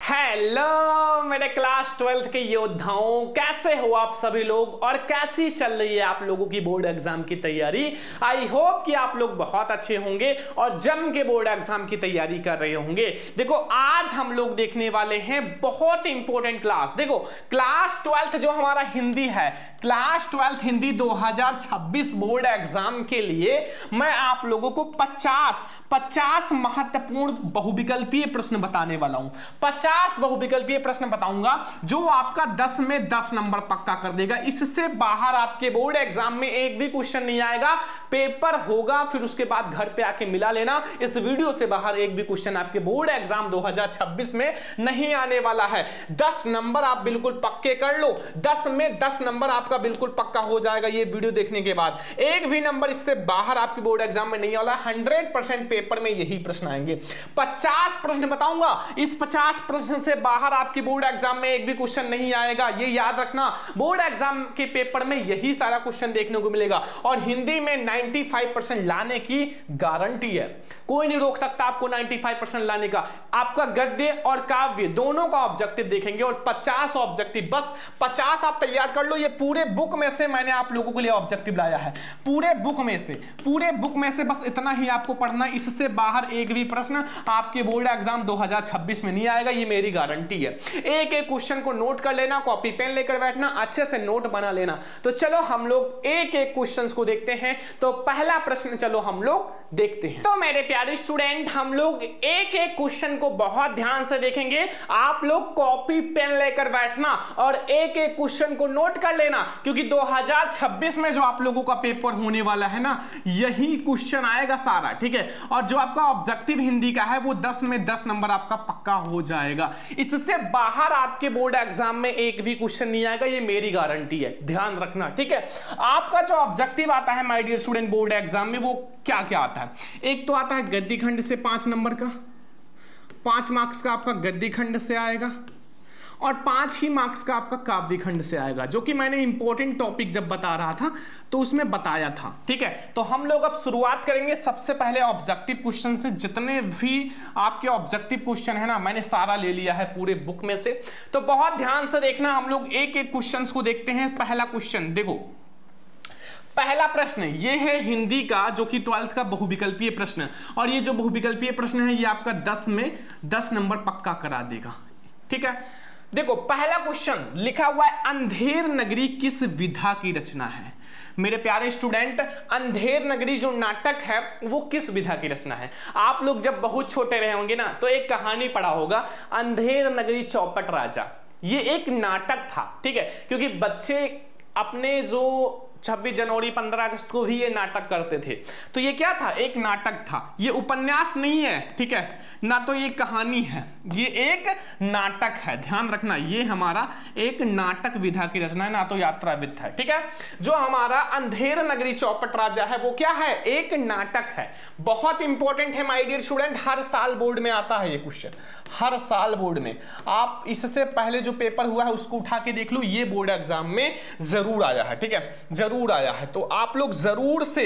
Hello मेरे class 12th के योद्धाओं, कैसे हो आप सभी लोग और कैसी चल रही है आप लोगों की बोर्ड एग्जाम की तैयारी। आई होप कि आप लोग बहुत अच्छे होंगे और जम के बोर्ड एग्जाम की तैयारी कर रहे होंगे। देखो आज हम लोग देखने वाले हैं बहुत इंपॉर्टेंट क्लास। देखो क्लास 12th जो हमारा हिंदी है, class 12th Hindi 2026 board exam के लिए मैं आप लोगों को 50 महत्वपूर्ण बहुविकल्पीय प्रश्न बताने वाला हूं। 50 बहुविकल्पीय प्रश्न बताऊंगा जो आपका 10 में 10 नंबर पक्का कर देगा। इससे बाहर आपके बोर्ड एग्जाम में एक भी क्वेश्चन नहीं आएगा। पेपर होगा फिर उसके बाद घर पे आके मिला लेना। इस वीडियो से बाहर एक भी क्वेश्चन आपके बोर्ड एग्जाम 2026 में नहीं आने वाला है। 10 नंबर आप बिल्कुल पक्के कर लो। 10 में 10 नंबर आपका बिल्कुल पक्का हो जाएगा ये वीडियो देखने के बाद। एक भी नंबर इससे बाहर आपके बोर्ड एग्जाम में नहीं आने वाला। 100% पेपर में यही प्रश्न आएंगे। 50 प्रश्न बताऊंगा, इस 50 प्रश्न से बाहर आपके बोर्ड एग्जाम में एक भी क्वेश्चन नहीं आएगा। ये याद रखना, बोर्ड एग्जाम के पेपर में यही सारा क्वेश्चन देखने को मिलेगा और हिंदी में 95% लाने की गारंटी है। कोई नहीं रोक सकता आपको 95% लाने का। आपका गद्य और काव्य दोनों का ऑब्जेक्टिव देखेंगे और 50 ऑब्जेक्टिव, बस 50 आप तैयार कर लो। ये पूरे बुक में से मैंने आप लोगों के लिए ऑब्जेक्टिव लाया है। पूरे बुक में से बस इतना ही आपको पढ़ना। इससे बाहर एक भी प्रश्न आपके बोर्ड एग्जाम 2026 में नहीं आएगा, ये मेरी गारंटी है। एक एक क्वेश्चन को नोट कर लेना, कॉपी पेन लेकर बैठना, अच्छे से नोट बना लेना। तो चलो हम लोग एक एक क्वेश्चंस को देखते हैं। तो पहला प्रश्न चलो हम लोग देखते हैं। तो मेरे प्यारे स्टूडेंट, हम लोग एक एक क्वेश्चन को बहुत ध्यान से देखेंगे। आप लोग कॉपी पेन लेकर बैठना और एक एक क्वेश्चन को नोट कर लेना, क्योंकि 2026 में जो आप लोगों का पेपर होने वाला है ना, यही क्वेश्चन आएगा सारा, ठीक है। और जो आपका ऑब्जेक्टिव हिंदी का है वो 10 में 10 नंबर आपका पक्का हो जाएगा। इससे बाहर आपके बोर्ड एग्जाम में एक भी क्वेश्चन नहीं आएगा, ये मेरी गारंटी है, ध्यान रखना, ठीक है। आपका जो ऑब्जेक्टिव आता है my dear student board exam में, वो क्या क्या आता है। एक तो आता है गद्य खंड से 5 नंबर का, 5 मार्क्स का आपका गद्य खंड से आएगा और 5 ही मार्क्स का आपका काव्य खंड से आएगा, जो कि मैंने इंपॉर्टेंट टॉपिक जब बता रहा था तो उसमें बताया था, ठीक है। तो हम लोग अब शुरुआत करेंगे सबसे पहले ऑब्जेक्टिव क्वेश्चन से। जितने भी आपके ऑब्जेक्टिव क्वेश्चन है ना, मैंने सारा ले लिया है पूरे बुक में से। तो बहुत ध्यान से देखना, हम लोग एक एक क्वेश्चन को देखते हैं। पहला क्वेश्चन देखो, पहला प्रश्न ये है हिंदी का, जो कि 12th का बहुविकल्पीय प्रश्न। और ये जो बहुविकल्पीय प्रश्न है ये आपका 10 में 10 नंबर पक्का करा देगा, ठीक है। देखो पहला क्वेश्चन लिखा हुआ है, अंधेर नगरी किस विधा की रचना है। मेरे प्यारे स्टूडेंट, अंधेर नगरी जो नाटक है वो किस विधा की रचना है। आप लोग जब बहुत छोटे रहे होंगे ना, तो एक कहानी पढ़ा होगा, अंधेर नगरी चौपट राजा। ये एक नाटक था, ठीक है, क्योंकि बच्चे अपने जो 26 जनवरी 15 अगस्त को भी ये नाटक करते थे। तो ये क्या था, एक नाटक था। ये उपन्यास नहीं है, ठीक है, ना तो ये कहानी है, ये एक नाटक है। ध्यान रखना, ये हमारा एक नाटक विधा की रचना है, ना तो यात्रा विधा है, ठीक है। जो हमारा अंधेर नगरी चौपट राजा है वो क्या है, एक नाटक है। बहुत इंपॉर्टेंट है माय डियर स्टूडेंट, हर साल बोर्ड में आता है ये क्वेश्चन, हर साल बोर्ड में। आप इससे पहले जो पेपर हुआ है उसको उठा के देख लो, ये बोर्ड एग्जाम में जरूर आया है, ठीक है, जरूर आया है। तो आप लोग जरूर से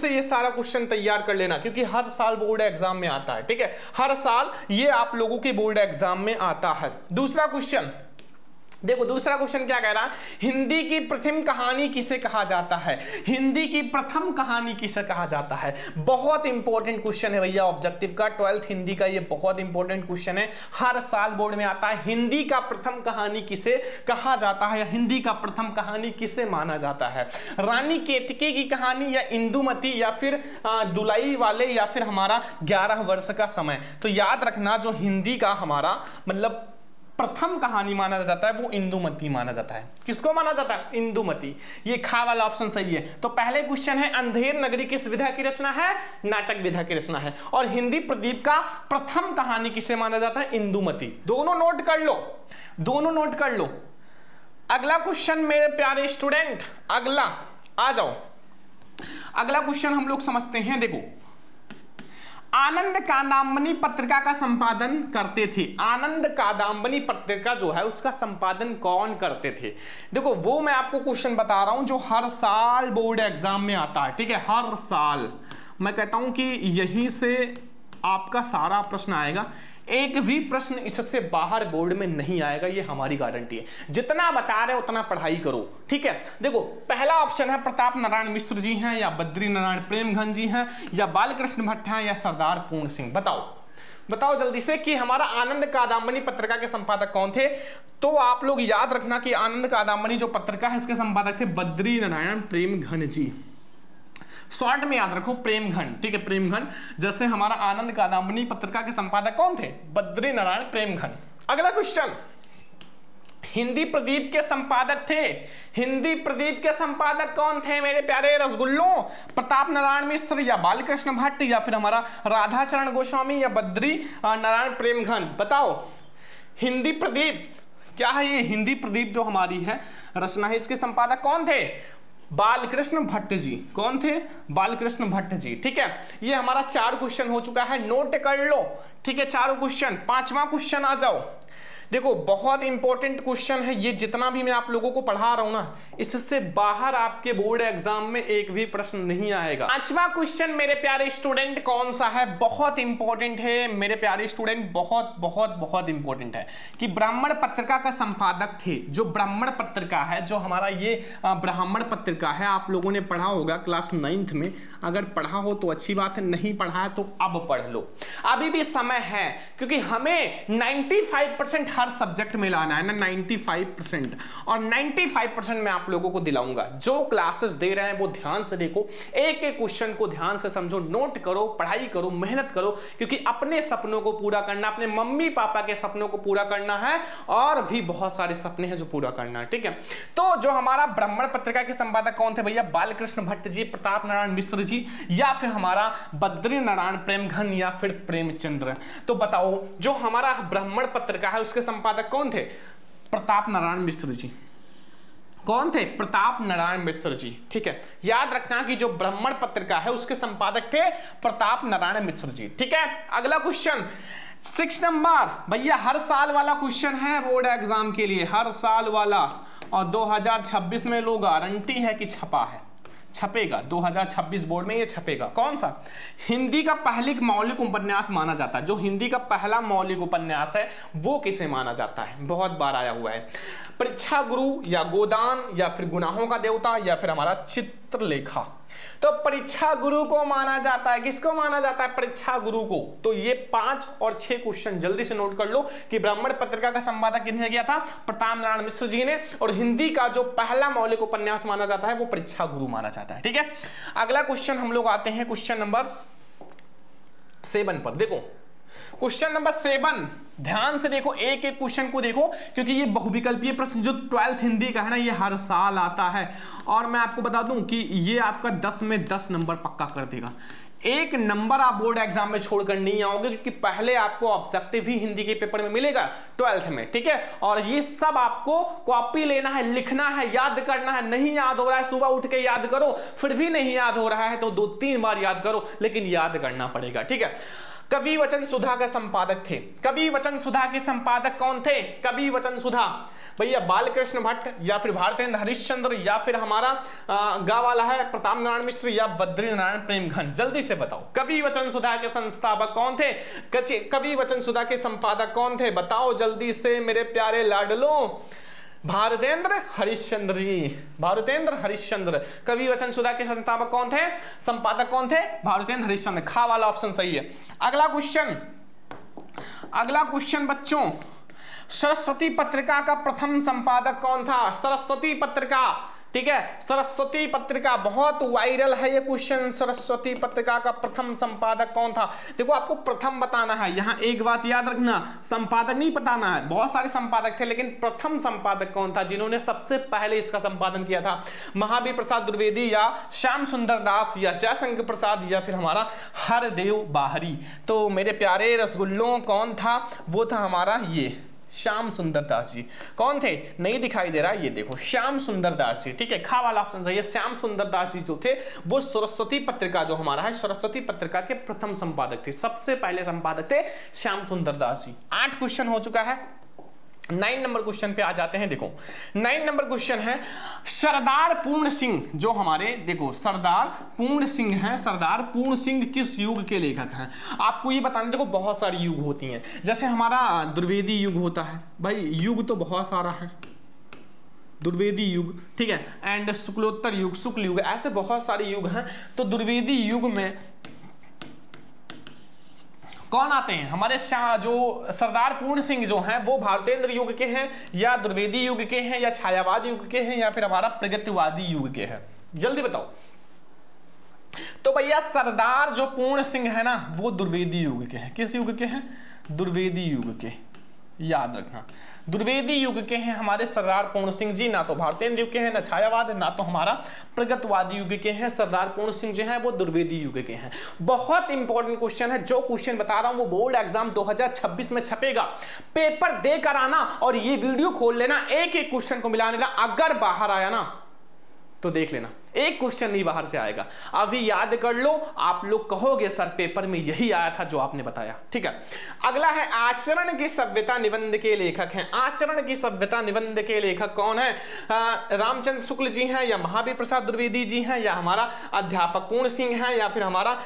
ये सारा क्वेश्चन तैयार कर लेना, क्योंकि हर साल बोर्ड एग्जाम में आता है, ठीक है, हर साल ये आप लोगों के बोर्ड एग्जाम में आता है। दूसरा क्वेश्चन देखो, दूसरा क्वेश्चन क्या कह रहा है, हिंदी की प्रथम कहानी किसे कहा जाता है। हिंदी की प्रथम कहानी किसे कहा जाता है। बहुत इंपॉर्टेंट क्वेश्चन है भैया ऑब्जेक्टिव का, 12th हिंदी का ये बहुत इंपॉर्टेंट क्वेश्चन है, हर साल बोर्ड में आता है। हिंदी का प्रथम कहानी किसे कहा जाता है, या हिंदी का प्रथम कहानी किसे माना जाता है। रानी केतकी की कहानी, या इंदुमती, या फिर दुलाई वाले, या फिर हमारा 11 वर्ष का समय। तो याद रखना, जो हिंदी का हमारा मतलब प्रथम कहानी माना जाता है वो इंदुमती माना जाता है। किसको माना जाता है, इंदुमती। ये खा वाला ऑप्शन सही है। तो पहले क्वेश्चन है, अंधेर नगरी किस विधा की रचना है, नाटक विधा की रचना है। और हिंदी प्रदीप का प्रथम कहानी किसे माना जाता है, इंदुमती। दोनों नोट कर लो, दोनों नोट कर लो। अगला क्वेश्चन मेरे प्यारे स्टूडेंट, अगला आ जाओ, अगला क्वेश्चन हम लोग समझते हैं। देखो, आनंद कादंबनी पत्रिका का संपादन करते थे। आनंद कादंबनी पत्रिका जो है उसका संपादन कौन करते थे। देखो वो मैं आपको क्वेश्चन बता रहा हूं जो हर साल बोर्ड एग्जाम में आता है, ठीक है, हर साल। मैं कहता हूं कि यहीं से आपका सारा प्रश्न आएगा। एक भी प्रश्न इससे बाहर बोर्ड में नहीं आएगा, ये हमारी गारंटी है। जितना बता रहे उतना पढ़ाई करो, ठीक है। देखो पहला ऑप्शन है प्रताप नारायण मिश्र जी हैं, या बद्री नारायण प्रेमघन जी हैं, या बालकृष्ण भट्ट हैं, या सरदार पूर्ण सिंह। बताओ जल्दी से कि हमारा आनंद कादंबनी पत्रिका के संपादक कौन थे। तो आप लोग याद रखना कि आनंद कादंबनी जो पत्रिका है इसके संपादक थे बद्री नारायण प्रेमघन जी। शॉर्ट में याद रखो प्रेमघन, ठीक है, प्रेमघन। जैसे हमारा आनंद कादंबनी पत्रिका के संपादक कौन थे, बद्री नारायण प्रेमघन। अगला क्वेश्चन, हिंदी प्रदीप के संपादक थे, हिंदी प्रदीप के संपादक कौन थे मेरे प्यारे रसगुल्लों, प्रताप नारायण मिश्र, या बालकृष्ण भट्ट, या फिर हमारा राधाचरण गोस्वामी, या बद्री नारायण प्रेमघन। बताओ हिंदी प्रदीप क्या है, ये हिंदी प्रदीप जो हमारी है रचना है, इसके संपादक कौन थे, बालकृष्ण भट्ट जी। कौन थे, बालकृष्ण भट्ट जी, ठीक है। ये हमारा 4 क्वेश्चन हो चुका है, नोट कर लो, ठीक है, 4 क्वेश्चन। 5वां क्वेश्चन आ जाओ। देखो बहुत इंपॉर्टेंट क्वेश्चन है ये, जितना भी मैं आप लोगों को पढ़ा रहा हूं ना, इससे बाहर आपके बोर्ड एग्जाम में एक भी प्रश्न नहीं आएगा। 5वां क्वेश्चन मेरे प्यारे स्टूडेंट कौन सा है, बहुत इंपॉर्टेंट है मेरे प्यारे स्टूडेंट, बहुत बहुत बहुत इंपॉर्टेंट है कि ब्राह्मण पत्रिका का संपादक थे। जो ब्राह्मण पत्रिका है, जो हमारा ये ब्राह्मण पत्रिका है, आप लोगों ने पढ़ा होगा क्लास 9th में। अगर पढ़ा हो तो अच्छी बात है, नहीं पढ़ा है तो अब पढ़ लो, अभी भी समय है, क्योंकि हमें 95% हर सब्जेक्ट में लाना है ना, 95%। और 95% मैं आप लोगों को दिलाऊंगा। जो क्लासेस दे रहे हैं वो ध्यान से देखो, एक एक क्वेश्चन को ध्यान से समझो, नोट करो, पढ़ाई करो, मेहनत करो, क्योंकि अपने सपनों को पूरा करना, अपने मम्मी पापा के सपनों को पूरा करना है, और भी बहुत सारे सपने हैं जो पूरा करना है, ठीक है। तो जो हमारा ब्राह्मण पत्रिका के संपादक कौन थे भैया, बालकृष्ण भट्ट जी, प्रताप नारायण मिश्र जी, या फिर हमारा बद्री नारायण प्रेमघन, या फिर प्रेमचंद्र। तो बताओ जो हमारा ब्राह्मण पत्रिका है उसके संपादक कौन थे, प्रताप नारायण मिश्र जी। कौन थे, प्रताप नारायण मिश्र जी, ठीक है। याद रखना कि जो ब्राह्मण पत्रिका है उसके संपादक थे प्रताप नारायण मिश्र जी, ठीक है। अगला क्वेश्चन 6 नंबर भैया, हर साल वाला क्वेश्चन है बोर्ड एग्जाम के लिए, हर साल वाला, और 2026 में लोग गारंटी है कि छपा है, छपेगा 2026 बोर्ड में ये छपेगा। कौन सा, हिंदी का पहली मौलिक उपन्यास माना जाता है, जो हिंदी का पहला मौलिक उपन्यास है वो किसे माना जाता है, बहुत बार आया हुआ है, परीक्षा गुरु, या गोदान, या फिर गुनाहों का देवता, या फिर हमारा चित्रलेखा। तो परीक्षा गुरु को माना जाता है, किसको माना जाता है, परीक्षा गुरु को। तो ये 5 और 6 क्वेश्चन जल्दी से नोट कर लो कि ब्राह्मण पत्रिका का संपादक किसने किया था, प्रताप नारायण मिश्र जी ने, और हिंदी का जो पहला मौलिक उपन्यास माना जाता है वो परीक्षा गुरु माना जाता है, ठीक है। अगला क्वेश्चन हम लोग आते हैं क्वेश्चन नंबर 7 पर। देखो क्वेश्चन नंबर 7 ध्यान से देखो, एक एक क्वेश्चन को देखो, क्योंकि ये बहुविकल्पीय प्रश्न जो 12th हिंदी का है ना, ये हर साल आता है। और मैं आपको बता दूं कि ये आपका 10 में 10 नंबर पक्का कर देगा। 1 नंबर आप बोर्ड एग्जाम में छोड़कर नहीं आओगे, क्योंकि पहले आपको ऑब्जेक्टिव ही हिंदी के पेपर में मिलेगा 12th में, ठीक है। और ये सब आपको कॉपी लेना है, लिखना है, याद करना है। नहीं याद हो रहा है, सुबह उठ के याद करो, फिर भी नहीं याद हो रहा है तो 2-3 बार याद करो, लेकिन याद करना पड़ेगा, ठीक है। कवि वचन सुधा के संपादक थे, कवि वचन सुधा के संपादक कौन थे, कवि वचन सुधा भैया, बालकृष्ण भट्ट, या फिर भारतेंद्र हरिश्चंद्र, या फिर हमारा गा वाला है प्रताप नारायण मिश्र, या बद्री नारायण प्रेमघन। जल्दी से बताओ कवि वचन सुधा के संस्थापक कौन थे, कवि वचन सुधा के संपादक कौन थे, बताओ जल्दी से मेरे प्यारे लाडलो। भारतेंद्र हरिश्चंद्र जी, भारतेंद्र हरिश्चंद्र। कवि वचन सुधा के संस्थापक कौन थे, संपादक कौन थे, भारतेंद्र हरिश्चंद्र। खा वाला ऑप्शन सही है। अगला क्वेश्चन बच्चों, सरस्वती पत्रिका का प्रथम संपादक कौन था, सरस्वती पत्रिका, ठीक है। सरस्वती पत्रिका बहुत वायरल है ये क्वेश्चन, सरस्वती पत्रिका का प्रथम संपादक कौन था। देखो आपको प्रथम बताना है, यहाँ एक बात याद रखना, संपादक नहीं बताना है। बहुत सारे संपादक थे, लेकिन प्रथम संपादक कौन था, जिन्होंने सबसे पहले इसका संपादन किया था, महावीर प्रसाद द्विवेदी, या श्याम सुंदर दास, या जयशंकर प्रसाद, या फिर हमारा हरदेव बाहरी। तो मेरे प्यारे रसगुल्लों कौन था, वो था हमारा ये श्याम सुंदर दास जी। कौन थे, नहीं दिखाई दे रहा, ये देखो श्याम सुंदर दास जी, ठीक है। खा वाला ऑप्शन सही है। श्याम सुंदर दास जी जो थे वो सरस्वती पत्रिका जो हमारा है, सरस्वती पत्रिका के प्रथम संपादक थे, सबसे पहले संपादक थे श्याम सुंदर दास जी। 8 क्वेश्चन हो चुका है, 9 नंबर क्वेश्चन पे आ जाते हैं। देखो 9 नंबर क्वेश्चन है सरदार पूर्ण सिंह, जो हमारे देखो सरदार पूर्ण सिंह हैं, सरदार पूर्ण सिंह किस युग के लेखक हैं? आपको ये बताना, देखो बहुत सारी युग होती हैं, जैसे हमारा द्विवेदी युग होता है भाई, युग तो बहुत सारा है, द्विवेदी युग, ठीक है, एंड शुक्लोत्तर युग, शुक्ल युग, ऐसे बहुत सारे युग हैं। तो द्विवेदी युग में कौन आते हैं? हमारे जो सरदार पूर्ण सिंह जो हैं वो भारतेंद्र युग के हैं, या द्विवेदी युग के हैं, या छायावाद युग के हैं, या फिर हमारा प्रगतिवादी युग के हैं? जल्दी बताओ। तो भैया सरदार जो पूर्ण सिंह है ना वो द्विवेदी युग के हैं। किस युग के हैं? द्विवेदी युग के, याद रखना द्विवेदी युग के हैं हमारे सरदार पूर्ण सिंह जी। ना तो भारतेंद्र युग के हैं, ना छायावाद, ना तो हमारा प्रगतिवादी युग के हैं। सरदार पूर्ण सिंह जो हैं वो द्विवेदी युग के हैं। बहुत इंपॉर्टेंट क्वेश्चन है, जो क्वेश्चन बता रहा हूं वो बोर्ड एग्जाम 2026 में छपेगा। पेपर देकर आना और ये वीडियो खोल लेना, एक एक क्वेश्चन को मिला लेना। अगर बाहर आया ना तो देख लेना, एक क्वेश्चन नहीं बाहर से आएगा। अभी याद कर लो, आप लोग कहोगे सर पेपर में यही आया था जो आपने बताया, ठीक है। अगला है आचरण की सभ्यता निबंध के लेखक हैं। आचरण की सभ्यता निबंध के लेखक कौन है? रामचंद्र शुक्ल जी हैं, या महावीर प्रसाद द्विवेदी जी हैं, या हमारा अध्यापक पूर्ण सिंह हैं, या फिर हमारा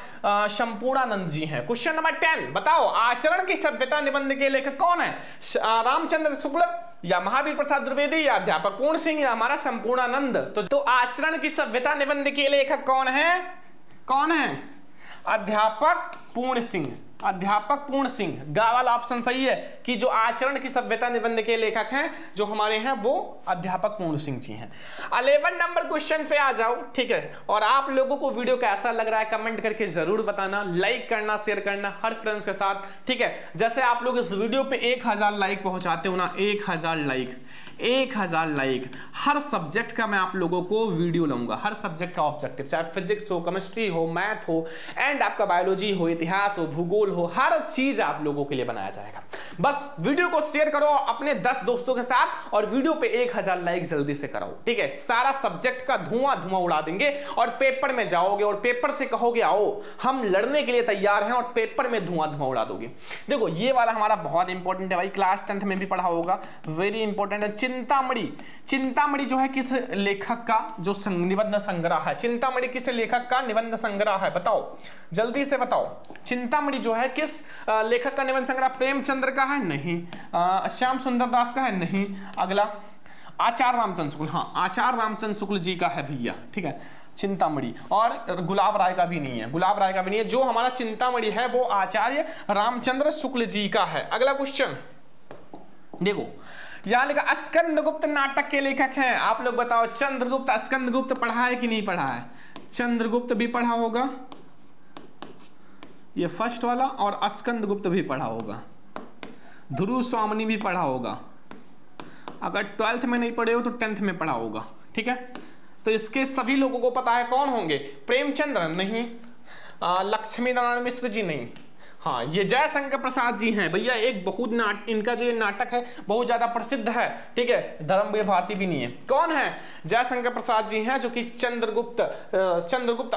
संपूर्णानंद जी हैं? क्वेश्चन नंबर 10 बताओ, आचरण की सभ्यता निबंध के लेखक कौन है? रामचंद्र शुक्ल, या महावीर प्रसाद द्विवेदी, या अध्यापक पूर्ण सिंह, या हमारा संपूर्णानंद? तो आचरण की सभ्यता निबंध के लेखक कौन है? कौन है? अध्यापक पूर्ण सिंह। अध्यापक पूर्ण सिंह, गा वाला ऑप्शन सही है कि जो आचरण की सभ्यता निबंध के लेखक हैं जो हमारे हैं वो अध्यापक पूर्ण सिंह जी हैं। 11 नंबर क्वेश्चन पे आ जाओ, ठीक है। और आप लोगों को वीडियो कैसा लग रहा है कमेंट करके जरूर बताना, लाइक करना, शेयर करना हर फ्रेंड्स के साथ, ठीक है। जैसे आप लोग इस वीडियो पे 1000 लाइक पहुंचाते हो ना, 1000 लाइक हर सब्जेक्ट का मैं आप लोगों को वीडियो लाऊंगा, हर सब्जेक्ट का ऑब्जेक्टिव, चाहे फिजिक्स हो, केमिस्ट्री हो, मैथ हो, एंड आपका बायोलॉजी हो, इतिहास हो, भूगोल हो, हर चीज आप लोगों के लिए बनाया जाएगा। बस वीडियो को शेयर करो अपने 10 दोस्तों के साथ और वीडियो पे 1000 लाइक जल्दी से कराओ, ठीक है। सारा सब्जेक्ट का धुआं उड़ा देंगे और पेपर में जाओगे और पेपर से कहोगे आओ हम लड़ने के लिए तैयार हैं, और पेपर में धुआं उड़ा दोगे। देखो ये वाला हमारा बहुत इंपॉर्टेंट है भाई, क्लास 10th में भी पढ़ा होगा, वेरी इंपॉर्टेंट है। चिंतामणि जो है किस लेखक का जो निबंध संग्रह है? चिंतामणि किस लेखक का निबंध संग्रह है? बताओ जल्दी से बताओ। चिंतामणि जो है किस लेखक का निबंध संग्रह? प्रेमचंद्र का है? नहीं। श्याम सुंदर दास का है? नहीं। अगला आचार्य रामचंद्र शुक्ल, हाँ आचार्य रामचंद्र शुक्ल जी का है भैया, ठीक है चिंतामणि। और गुलाब राय का भी नहीं है, गुलाब राय का भी नहीं है। जो हमारा चिंतामणि है वो आचार्य रामचंद्र शुक्ल जी का है। अगला क्वेश्चन देखो, यहां लिखा स्कंदगुप्त नाटक के लेखक हैं। आप लोग बताओ चंद्रगुप्त, स्कंदगुप्त पढ़ा है कि नहीं पढ़ा है? चंद्रगुप्त भी पढ़ा होगा, ये फर्स्ट वाला, और स्कंदगुप्त भी पढ़ा होगा, ध्रुव स्वामिनी भी पढ़ा होगा। अगर 12th में नहीं पढ़े हो तो 10th में पढ़ा होगा, ठीक है। तो इसके सभी लोगों को पता है कौन होंगे? प्रेमचंद्र नहीं, लक्ष्मी नारायण मिश्र जी नहीं, हाँ ये जयशंकर प्रसाद जी हैं भैया। एक बहुत इनका जो ये नाटक है बहुत ज्यादा प्रसिद्ध है, ठीक है, धर्मवीर भारती भी नहीं है। कौन है? जयशंकर प्रसाद जी हैं, जो कि चंद्रगुप्त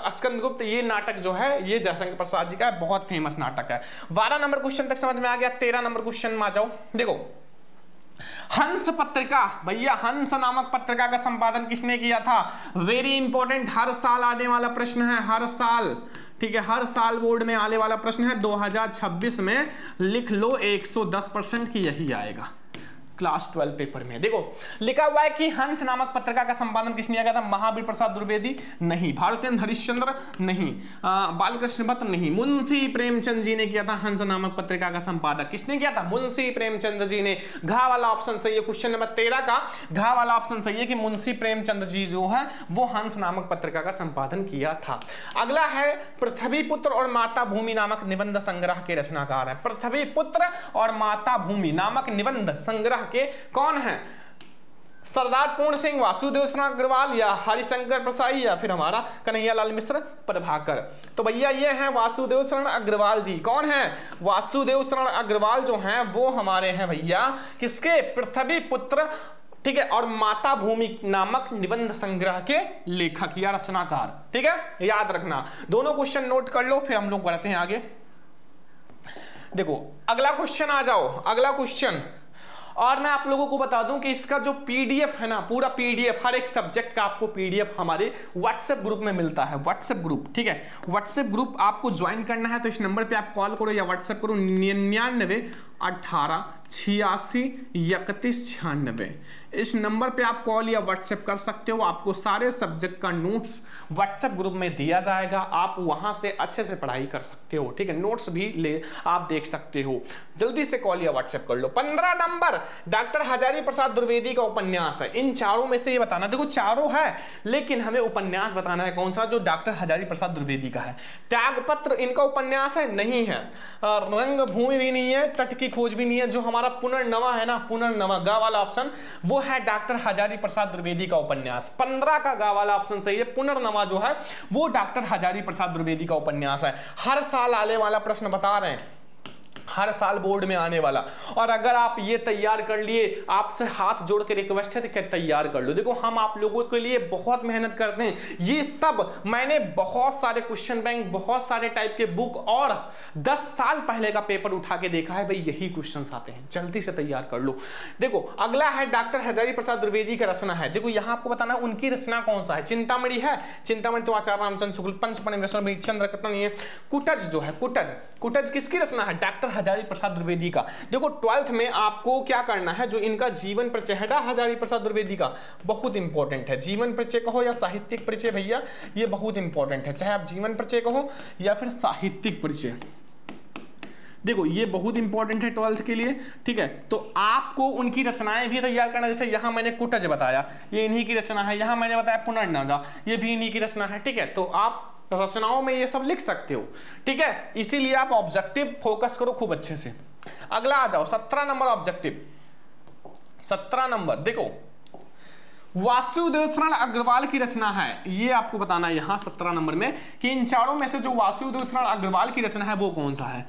स्कंदगुप्त ये नाटक जो है ये जयशंकर प्रसाद जी का है, बहुत फेमस नाटक है। 12 नंबर क्वेश्चन तक समझ में आ गया। 13 नंबर क्वेश्चन में आ जाओ। देखो हंस पत्रिका, भैया हंस नामक पत्रिका का संपादन किसने किया था? वेरी इंपॉर्टेंट, हर साल आने वाला प्रश्न है, हर साल, ठीक है, हर साल बोर्ड में आने वाला प्रश्न है। 2026 में लिख लो 110% की यही आएगा क्लास 12 पेपर में। देखो लिखा हुआ है कि हंस नामक पत्रिका का संपादन किसने किया था? महावीर प्रसाद द्विवेदी नहीं, भारतेंद्र हरिश्चंद्र नहीं, बालकृष्ण भट्ट नहीं, मुंशी प्रेमचंद जी ने किया था हंस नामक पत्रिका का संपादक। किसने किया था? मुंशी प्रेमचंद जी ने। घा वाला ऑप्शन सही है, क्वेश्चन नंबर 13 का घा वाला ऑप्शन सही है कि मुंशी प्रेमचंद जी जो है वो हंस नामक पत्रिका का संपादन किया था। अगला है पृथ्वी पुत्र और माता भूमि नामक निबंध संग्रह के रचनाकार है। पृथ्वी पुत्र और माता भूमि नामक निबंध संग्रह के कौन है? सरदार पूर्ण सिंह, वासुदेव शरण अग्रवाल, या हरिशंकर प्रसाई, या फिर हमारा कन्हैयालाल मिश्र प्रभाकर। तो भैया ये हैं वासुदेव शरण अग्रवाल जी। कौन है? वासुदेव शरण अग्रवाल जो हैं वो हमारे हैं भैया किसके? पृथ्वी पुत्र, ठीक है, और माता भूमि नामक निबंध संग्रह के लेखक या रचनाकार, ठीक है, याद रखना। दोनों क्वेश्चन नोट कर लो, फिर हम लोग बढ़ते हैं आगे। देखो अगला क्वेश्चन आ जाओ। अगला क्वेश्चन, और मैं आप लोगों को बता दूं कि इसका जो पीडीएफ है ना, पूरा पीडीएफ हर एक सब्जेक्ट का आपको पीडीएफ हमारे व्हाट्सएप ग्रुप में मिलता है। व्हाट्सएप ग्रुप, ठीक है, व्हाट्सएप ग्रुप आपको ज्वाइन करना है तो इस नंबर पे आप कॉल करो या व्हाट्सएप करो 99 18 86 31 96। इस नंबर पे आप कॉल या व्हाट्सएप कर सकते हो। आपको सारे सब्जेक्ट का नोट्स व्हाट्सएप ग्रुप में दिया जाएगा, आप वहां से अच्छे से पढ़ाई कर सकते हो, ठीक है, नोट्स भी ले आप देख सकते हो। जल्दी से कॉल या व्हाट्सएप कर लो। 15 नंबर डॉक्टर हजारी प्रसाद द्विवेदी का उपन्यास है। इन चारों में से ये बताना, देखो चारों है लेकिन हमें उपन्यास बताना है कौन सा जो डॉक्टर हजारी प्रसाद द्विवेदी का है। त्यागपत्र इनका उपन्यास है? नहीं है। रंगभूमि भी नहीं है, तट की खोज भी नहीं है। जो हमारा पुनर्नवा है ना, पुनर्नवा गा वाला ऑप्शन, वो है डॉक्टर हजारी प्रसाद द्विवेदी का उपन्यास। 15 का गा वाला ऑप्शन सही है। पुनर्नवा जो है वो डॉक्टर हजारी प्रसाद द्विवेदी का उपन्यास है। हर साल आने वाला प्रश्न बता रहे हैं, हर साल बोर्ड में आने वाला। और अगर आप ये तैयार कर लिए, आपसे हाथ जोड़ के रिक्वेस्ट है कि तैयार कर लो। देखो हम आप लोगों के लिए बहुत मेहनत करते हैं। ये सब मैंने बहुत सारे क्वेश्चन बैंक, बहुत सारे टाइप के बुक और 10 साल पहले का पेपर उठा के देखा है, भाई यही क्वेश्चन आते हैं। जल्दी से तैयार कर लो। देखो अगला है डॉक्टर हजारी प्रसाद द्विवेदी का रचना है। देखो यहाँ आपको बताना उनकी रचना कौन सा है। चिंतामणि है, चिंतामणि तो आचार्य रामचंद्र शुक्ल, पंचमणि चंद्रकर्तन नहीं है। कुटज जो है, कुटज किसकी रचना है? डॉक्टर हजारी प्रसाद द्विवेदी का। देखो 12th में आपको क्या करना है, जो इनका जीवन परिचय है हजारी प्रसाद द्विवेदी का, बहुत इंपॉर्टेंट है। जीवन परिचय कहो या साहित्यिक परिचय, भैया ये बहुत इंपॉर्टेंट है, चाहे आप जीवन परिचय कहो या फिर साहित्यिक परिचय। देखो ये बहुत इंपॉर्टेंट है 12th के लिए, ठीक है। तो आपको उनकी रचनाएं भी तैयार करना, जैसे यहां मैंने कुटज बताया, ये इन्हीं की रचना है। यहां मैंने बताया पुनर्नवा, ये भी इन्हीं की रचना है, ठीक है। तो आप रचनाओं में ये सब लिख सकते हो, ठीक है। इसीलिए आप ऑब्जेक्टिव फोकस करो खूब अच्छे से। अगला आ जाओ 17 नंबर ऑब्जेक्टिव। 17 नंबर देखो वासुदेव शरण अग्रवाल की रचना है। ये आपको बताना है यहां 17 नंबर में कि इन चारों में से जो वासुदेव शरण अग्रवाल की रचना है वो कौन सा है।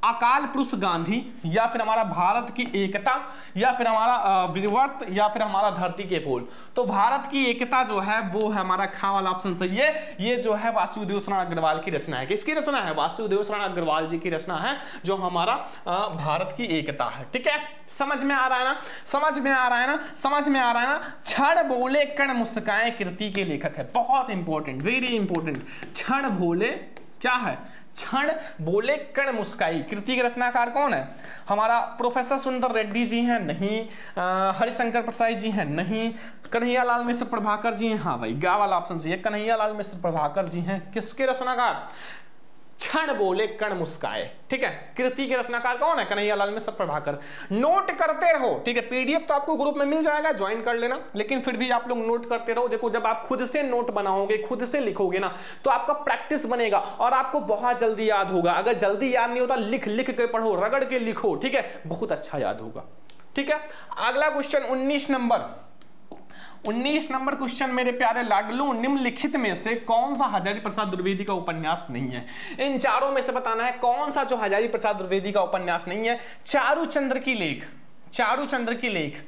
अकाल पुरुष गांधी, या फिर हमारा भारत की एकता, या फिर हमारा विवर्त, या फिर हमारा धरती के फूल। तो भारत की एकता जो है वो है हमारा खा वाला ऑप्शन सही है। ये जो है वासुदेव शरण अग्रवाल की रचना है। किसकी रचना है? वासुदेव शरण अग्रवाल जी की रचना है, जो हमारा भारत की एकता है, ठीक है। समझ में आ रहा है ना, समझ में आ रहा है ना, समझ में आ रहा है ना। क्षण बोले कण मुस्काए कृति के लेखक है, बहुत इंपॉर्टेंट, वेरी इंपॉर्टेंट। क्षण बोले क्या है? क्षण बोले कण मुस्काई। कृति के रचनाकार कौन है? हमारा प्रोफेसर सुंदर रेड्डी जी हैं? नहीं। हरिशंकर प्रसाद जी हैं? नहीं। कन्हैयालाल मिश्र प्रभाकर जी हैं? हाँ भाई गा वाला ऑप्शन सही है, कन्हैयालाल मिश्र प्रभाकर जी हैं। किसके रचनाकार? क्षण बोले कण मुस्काए, ठीक है। कृति के रचनाकार कौन है? कन्हैयालाल मिश्र प्रभाकर। नोट करते रहो, ठीक है। पीडीएफ तो आपको ग्रुप में मिल जाएगा, ज्वाइन कर लेना, लेकिन फिर भी आप लोग नोट करते रहो। देखो जब आप खुद से नोट बनाओगे, खुद से लिखोगे ना, तो आपका प्रैक्टिस बनेगा और आपको बहुत जल्दी याद होगा। अगर जल्दी याद नहीं होता, लिख लिख के पढ़ो, रगड़ के लिखो, ठीक है, बहुत अच्छा याद होगा, ठीक है। अगला क्वेश्चन 19 नंबर। 19 नंबर क्वेश्चन मेरे प्यारे लाडलू, निम्नलिखित में से कौन सा हजारी प्रसाद द्विवेदी का उपन्यास नहीं है? इन चारों में से बताना है कौन सा जो हजारी प्रसाद द्विवेदी का उपन्यास नहीं है। चारूचंद्र की लेख, चारूचंद्र की लेख,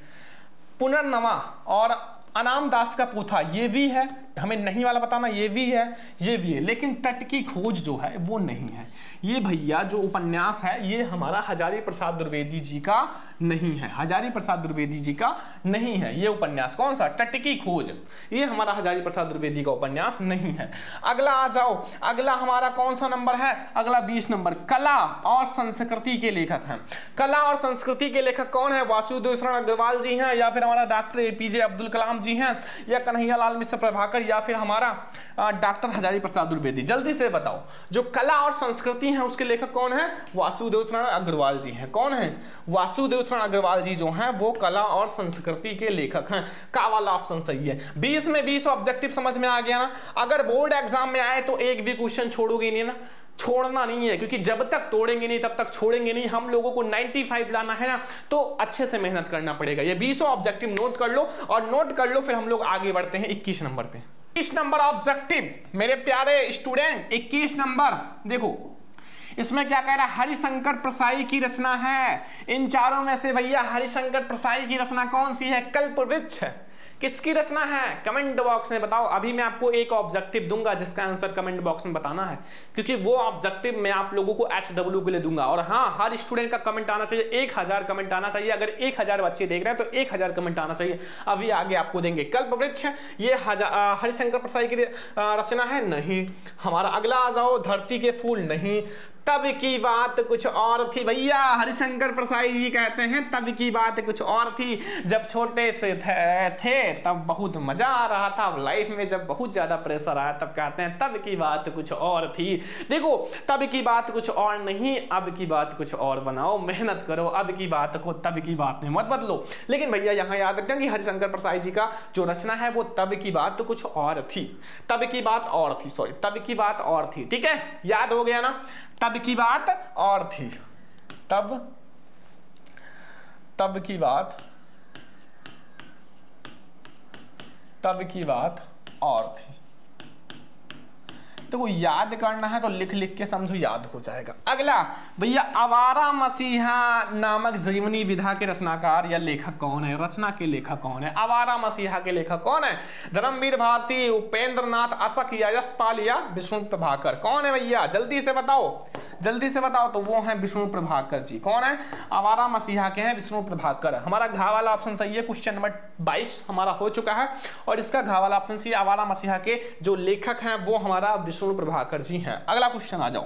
पुनर्नवा और अनाम दास का पूथा, ये भी है, हमें नहीं वाला बताना, ये भी है, ये भी है, लेकिन तट की खोज जो है वो नहीं है। ये भैया जो उपन्यास है ये हमारा हजारी प्रसाद द्विवेदी जी का नहीं है, हजारी प्रसाद द्विवेदी जी का नहीं है। ये उपन्यास कौन सा? तट की खोज, ये हमारा हजारी प्रसाद द्विवेदी का उपन्यास नहीं है। अगला आ जाओ, अगला हमारा कौन सा नंबर है? अगला 20 नंबर। कला और संस्कृति के लेखक हैं। कला और संस्कृति के लेखक कौन है? वासुदेव शरण अग्रवाल जी हैं, या फिर हमारा डॉक्टर एपीजे अब्दुल कलाम जी हैं, या कन्हैयालाल मिश्र प्रभाकर, या फिर हमारा डॉक्टर हजारी प्रसाद द्विवेदी। जल्दी से बताओ, जो कला और संस्कृति है उसके लेखक कौन है? वासुदेव शरण अग्रवाल जी हैं। कौन है? वासुदेव शरण अग्रवाल जी जो हैं वो कला और संस्कृति के लेखक हैं। का वाला ऑप्शन सही है। 20 में 20 ऑब्जेक्टिव समझ में आ गया ना। अगर बोर्ड एग्जाम में आए तो एक भी क्वेश्चन छोड़ोगे नहीं ना, छोड़ना नहीं है, क्योंकि जब तक तोड़ेंगे नहीं तब तक छोड़ेंगे नहीं। हम लोगों को 95 लाना है ना, तो अच्छे से मेहनत करना पड़ेगा। ये 20 ऑब्जेक्टिव नोट कर लो, और नोट कर लो, फिर हम लोग आगे बढ़ते हैं 21 नंबर पे। 21 नंबर ऑब्जेक्टिव मेरे प्यारे स्टूडेंट, 21 नंबर देखो इसमें क्या कह रहा है? हरिशंकर प्रसाई की रचना है। इन चारों में से भैया हरिशंकर प्रसाई की रचना कौन सी है? कल्पवृक्ष है। किसकी रचना है? कमेंट बॉक्स में बताओ। अभी मैं आपको एक ऑब्जेक्टिव दूंगा जिसका आंसर कमेंट बॉक्स में बताना है, क्योंकि वो ऑब्जेक्टिव मैं आप लोगों को HW के लिए दूंगा। और हाँ, हर स्टूडेंट का कमेंट आना चाहिए, 1000 कमेंट आना चाहिए। अगर 1000 बच्चे देख रहे हैं तो 1000 कमेंट आना चाहिए। अभी आगे आपको देंगे। कल्पवृक्ष ये हरिशंकर प्रसाद की रचना है? नहीं। हमारा अगला आ जाओ, धरती के फूल? नहीं। तब की बात कुछ और थी भैया, हरिशंकर प्रसाद जी कहते हैं तब की बात कुछ और थी। जब छोटे से थे तब बहुत मजा आ रहा था, लाइफ में जब बहुत ज्यादा प्रेशर आया तब कहते हैं तब की बात कुछ और थी। देखो, तब की बात कुछ और नहीं, अब की बात कुछ और बनाओ, मेहनत करो, अब की बात को तब की बात में मत बदलो। लेकिन भैया यहाँ याद रखना कि हरिशंकर प्रसाद जी का जो रचना है वो तब की बात कुछ और थी, तब की बात और थी, सॉरी, तब की बात और थी। ठीक है, याद हो गया ना? तब की बात और थी, तब की बात, तब की बात और थी। देखो, याद करना है तो लिख लिख के समझो, याद हो जाएगा। अगला भैया, आवारा मसीहा नामक जीवनी विधा के रचनाकार या लेखक कौन है? रचना के लेखक कौन है? आवारा मसीहा के लेखक कौन है? धर्मवीर भारती, उपेंद्र नाथ अशक या यशपाल या विष्णु प्रभाकर? कौन है भैया? जल्दी से बताओ, जल्दी से बताओ। तो वो है विष्णु प्रभाकर जी। कौन है? आवारा मसीहा के हैं विष्णु प्रभाकर। हमारा घा वाला ऑप्शन सही है। क्वेश्चन नंबर 22 हमारा हो चुका है और इसका घा वाला ऑप्शन सही। आवारा मसीहा के जो लेखक हैं वो हमारा विष्णु प्रभाकर जी हैं। अगला क्वेश्चन आ जाओ,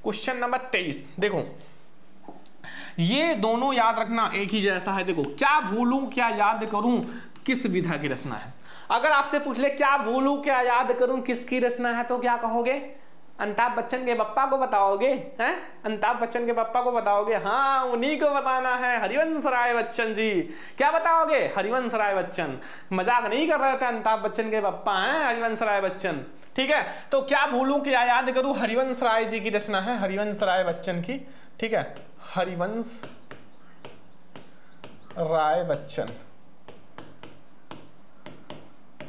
क्वेश्चन नंबर 23। देखो, ये दोनों याद रखना एक ही जैसा है। देखो, क्या भूलूं क्या याद करूं किस विधा की रचना है? अगर आपसे पूछ ले क्या भूलूं क्या याद करूं किसकी रचना है तो क्या कहोगे? अमिताभ बच्चन के पप्पा को बताओगे? हैं, अमिताभ बच्चन के पप्पा को बताओगे? हाँ, उन्हीं को बताना है, हरिवंश राय बच्चन जी। क्या बताओगे? हरिवंश राय बच्चन। मजाक नहीं कर रहे थे, अमिताभ बच्चन के पप्पा हैं हरिवंश राय बच्चन। ठीक है, तो क्या भूलूं क्या याद करूं हरिवंश राय जी की रचना है, हरिवंश राय बच्चन की। ठीक है, हरिवंश राय बच्चन।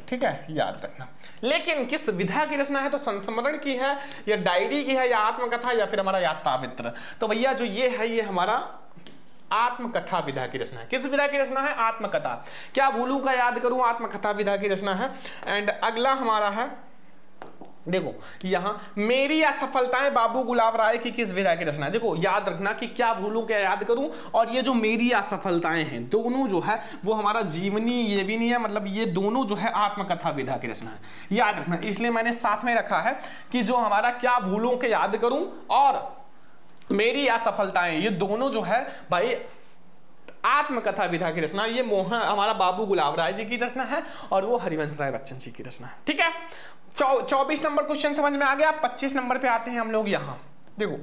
ठीक है, याद रखना। लेकिन किस विधा की रचना है? तो संस्मरण की है या डायरी की है या आत्मकथा या फिर हमारा यात्रामित्र? तो भैया जो ये है ये हमारा आत्मकथा विधा की रचना है। किस विधा की रचना है? आत्मकथा। क्या भूलूं का याद करूं आत्मकथा विधा की रचना है। एंड अगला हमारा है, देखो यहां मेरी असफलताएं बाबू गुलाब राय की किस विधा की रचना है? देखो, याद रखना कि क्या भूलूं क्या याद करूं और ये जो मेरी असफलताएं हैं दोनों जो है वो हमारा जीवनी ये भी नहीं है, मतलब ये दोनों जो है आत्मकथा विधा की रचना है। याद रखना, इसलिए मैंने साथ में रखा है कि जो हमारा क्या भूलूं के याद करूं और मेरी असफलताएं ये दोनों जो है भाई आत्मकथा विधा की रचना, ये मोहन हमारा बाबू गुलाब राय जी की रचना है और वो हरिवंश राय बच्चन जी की रचना है। ठीक है, 24 नंबर क्वेश्चन समझ में आ गया। 25 नंबर पे आते हैं हम लोग। यहाँ देखो,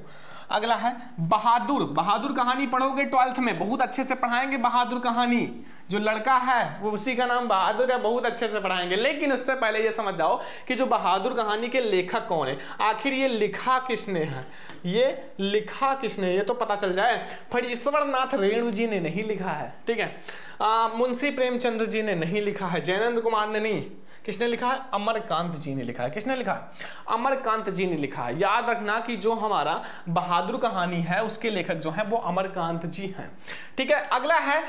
अगला है बहादुर। बहादुर कहानी पढ़ोगे 12th में, बहुत अच्छे से पढ़ाएंगे बहादुर कहानी। जो लड़का है वो उसी का नाम बहादुर है, बहुत अच्छे से पढ़ाएंगे। लेकिन उससे पहले ये समझ जाओ कि जो बहादुर कहानी के लेखक कौन है, आखिर ये लिखा किसने है, ये लिखा किसने, ये तो पता चल जाए। फणीश्वर नाथ रेणु जी ने नहीं लिखा है। ठीक है, मुंशी प्रेमचंद्र जी ने नहीं लिखा है, जयनंद कुमार ने नहीं, किसने लिखा है? अमरकांत जी ने लिखा है। किसने लिखा है? अमरकांत जी ने लिखा है। याद रखना कि जो हमारा बहादुर कहानी है उसके लेखक जो है वो अमरकांत जी हैं। ठीक है, अगला है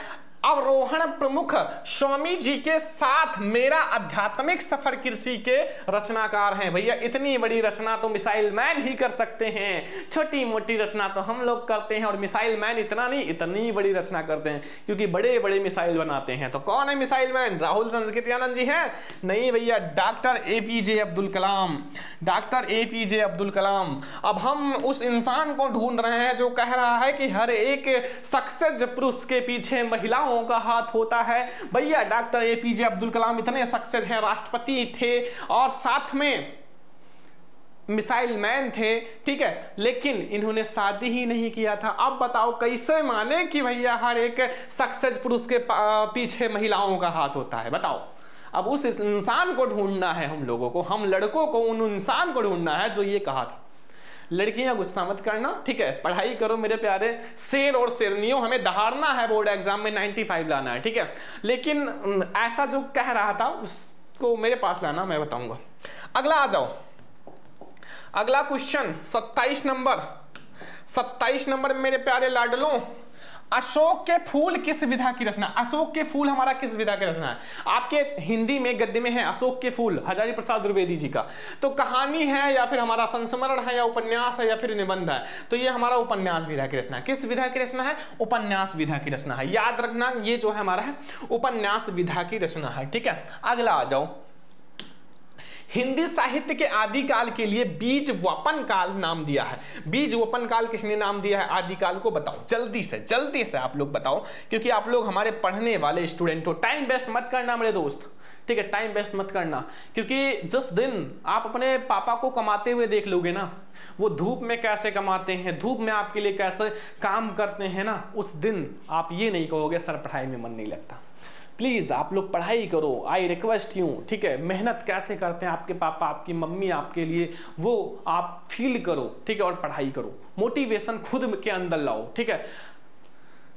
अवरोहण प्रमुख स्वामी जी के साथ मेरा आध्यात्मिक सफर कृषि के रचनाकार हैं। भैया इतनी बड़ी रचना तो मिसाइल मैन ही कर सकते हैं, छोटी मोटी रचना तो हम लोग करते हैं और मिसाइल मैन इतना नहीं, इतनी बड़ी रचना करते हैं क्योंकि बड़े बड़े मिसाइल बनाते हैं। तो कौन है मिसाइल मैन? राहुल संस्कृत्यानंद जी हैं? नहीं भैया, doctor APJ Abdul Kalam. Doctor APJ Abdul Kalam. अब हम उस इंसान को ढूंढ रहे हैं जो कह रहा है कि हर एक सक्सेस पुरुष के पीछे महिलाओं का हाथ होता है। भैया डॉक्टर APJ अब्दुल कलाम इतने सक्सेस हैं, राष्ट्रपति थे और साथ में मिसाइल मैन थे। ठीक है, लेकिन इन्होंने शादी ही नहीं किया था। अब बताओ कैसे माने कि भैया हर एक सक्सेस पुरुष के पीछे महिलाओं का हाथ होता है? बताओ। अब उस इंसान को ढूंढना है हम लोगों को, हम लड़कों को उन इंसान को ढूंढना है जो ये कहा था। लड़कियां गुस्सा मत करना, ठीक है, पढ़ाई करो मेरे प्यारे शेर और शेरनियों, हमें दहाड़ना है बोर्ड एग्जाम में 95 लाना है। ठीक है, लेकिन ऐसा जो कह रहा था उसको मेरे पास लाना, मैं बताऊंगा। अगला आ जाओ, अगला क्वेश्चन 27 नंबर। 27 नंबर मेरे प्यारे लाडलों, अशोक के फूल किस विधा की रचना? अशोक के फूल हमारा किस विधा की रचना है? आपके हिंदी में गद्य में है अशोक के फूल, हजारी प्रसाद द्विवेदी जी का। तो कहानी है या फिर हमारा संस्मरण है या उपन्यास है या फिर निबंध है? तो ये हमारा उपन्यास विधा की रचना है। किस विधा की रचना है? उपन्यास विधा की रचना है। याद रखना ये जो है हमारा है उपन्यास विधा की रचना है। ठीक है, अगला आ जाओ। हिंदी साहित्य के आदिकाल के लिए बीज वपन काल नाम दिया है। बीज वपन काल किसने नाम दिया है आदिकाल को? बताओ जल्दी से आप लोग बताओ, क्योंकि आप लोग हमारे पढ़ने वाले स्टूडेंट हो। टाइम वेस्ट मत करना मेरे दोस्त, ठीक है, टाइम वेस्ट मत करना, क्योंकि जिस दिन आप अपने पापा को कमाते हुए देख लोगे ना, वो धूप में कैसे कमाते हैं, धूप में आपके लिए कैसे काम करते हैं ना, उस दिन आप ये नहीं कहोगे सर पढ़ाई में मन नहीं लगता। प्लीज आप लोग पढ़ाई करो, आई रिक्वेस्ट यू, ठीक है। मेहनत कैसे करते हैं आपके पापा आपकी मम्मी आपके लिए, वो आप फील करो, ठीक है, और पढ़ाई करो, मोटिवेशन खुद के अंदर लाओ, ठीक है।